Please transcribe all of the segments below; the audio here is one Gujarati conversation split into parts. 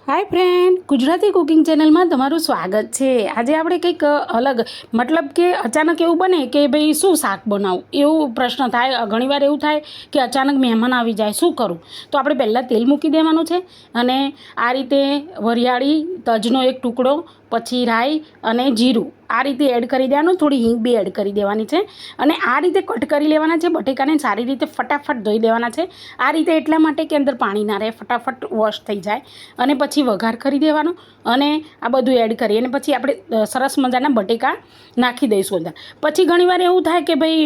Hi friend, Gujarati cooking channel में तमारू स्वागत है। आज આપણે કંઈક અલગ મતલબ કે અચાનક એવું બને કે ભાઈ શું શાક બનાવું એવું પ્રશ્ન થાય। ઘણીવાર એવું થાય કે અચાનક મહેમાન આવી જાય, શું કરું? તો આપણે પહેલાં તેલ મૂકી દેવાનું છે અને આ રીતે વરિયાળી, તજનો એક ટુકડો, પછી રાઈ અને જીરું આ રીતે એડ કરી દેવાનું। થોડી હિંગ બી એડ કરી દેવાની છે અને આ રીતે કટ કરી લેવાના છે। બટેકાને સારી રીતે ફટાફટ ધોઈ દેવાના છે। આ રીતે એટલા માટે કે અંદર પાણી ના રહે, ફટાફટ વોશ થઈ જાય અને પછી વઘાર કરી દેવાનો અને આ બધું એડ કરી અને પછી આપણે સરસ મજાના બટેકા નાખી દઈશું અંદર। પછી ઘણીવાર એવું થાય કે ભાઈ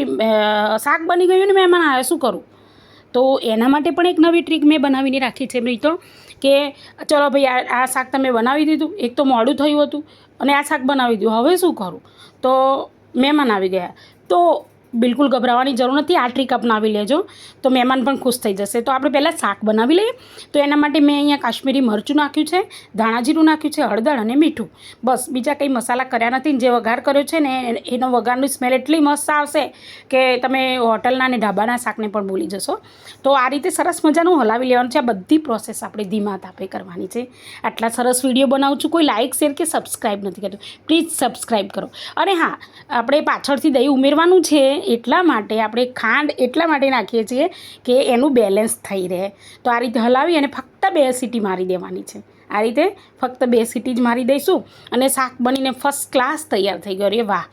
શાક બની ગયું ને મહેમાન આવે, શું કરું? તો એના માટે પણ એક નવી ટ્રીક મેં બનાવીને રાખી છે મિત્રો કે ચલો ભાઈ આ શાક તમે બનાવી દીધું, એક તો મોડું થયું હતું અને આ શાક બનાવી દીધું, હવે શું કરું? તો મહેમાન આવી ગયા તો બિલકુલ ગભરાવાની જરૂર નથી। આ ટ્રીક અપનાવી લેજો તો મહેમાન પણ ખુશ થઈ જશે। તો આપણે પહેલાં શાક બનાવી લઈએ। તો એના માટે મેં અહીંયા કાશ્મીરી મરચું નાખ્યું છે, ધાણા જીરું નાખ્યું છે, હળદર અને મીઠું, બસ બીજા કંઈ મસાલા કર્યા નથી। જે વઘાર કર્યો છે ને એનો વઘારની સ્મેલ એટલી મસ્ત આવશે કે તમે હોટલના અને ઢાબાના શાકને પણ ભૂલી જશો। તો આ રીતે સરસ મજાનું હલાવી લેવાનું છે। આ બધી પ્રોસેસ આપણે ધીમા તાપે કરવાની છે। આટલા સરસ વિડીયો બનાવું છું, કોઈ લાઇક શેર કે સબસ્ક્રાઈબ નથી કરતું, પ્લીઝ સબસ્ક્રાઈબ કરો। અને હા, આપણે પાછળથી દહીં ઉમેરવાનું છે એટલા માટે આપણે ખાંડ એટલા માટે નાખીએ છીએ કે એનું બેલેન્સ થઈ રહે। તો આ રીતે હલાવી અને ફક્ત 2 સીટી મારી દેવાની છે। આ રીતે ફક્ત 2 સીટી જ મારી દઈશું અને શાક બનીને ફર્સ્ટ ક્લાસ તૈયાર થઈ ગયું। અરે વાહ,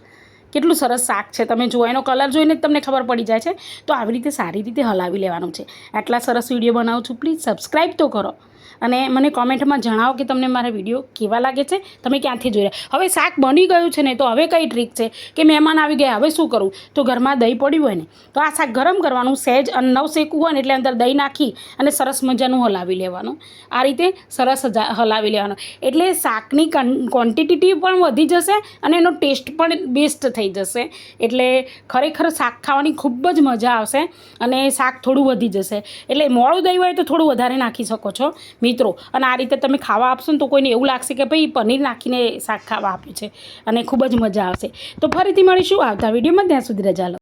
કેટલું સરસ શાક છે! તમે જુઓ, એનો કલર જોઈને જ તમને ખબર પડી જાય છે। તો આવી રીતે સારી રીતે હલાવી લેવાનું છે। આટલા સરસ વિડીયો બનાવું છું, પ્લીઝ સબસ્ક્રાઈબ તો કરો અને મને કોમેન્ટમાં જણાવો કે તમને મારા વિડીયો કેવા લાગે છે, તમે ક્યાંથી જોઈ રહ્યા। હવે શાક બની ગયું છે ને, તો હવે કઈ ટ્રીક છે કે મહેમાન આવી ગયા, હવે શું કરું? તો ઘરમાં દહીં પડ્યું હોય ને તો આ શાક ગરમ કરવાનું, સહેજ નવ શેકવું હોય ને એટલે અંદર દહીં નાખી અને સરસ મજાનું હલાવી લેવાનું। આ રીતે સરસ હલાવી લેવાનું એટલે શાકની ક્વોન્ટિટી પણ વધી જશે અને એનો ટેસ્ટ પણ બેસ્ટ થઈ જશે। એટલે ખરેખર શાક ખાવાની ખૂબ જ મજા આવશે અને શાક થોડું વધી જશે। એટલે મોડું દહીં હોય તો થોડું વધારે નાખી શકો છો મિત્રો। અને આ રીતે તમે ખાવા આપશો ને તો કોઈને એવું લાગશે કે ભાઈ પનીર નાખીને શાક ખાવા આપ્યું છે અને ખૂબ જ મજા આવશે। તો ફરીથી મળીશું આવતા વિડીયોમાં, ત્યાં સુધી રજા લો।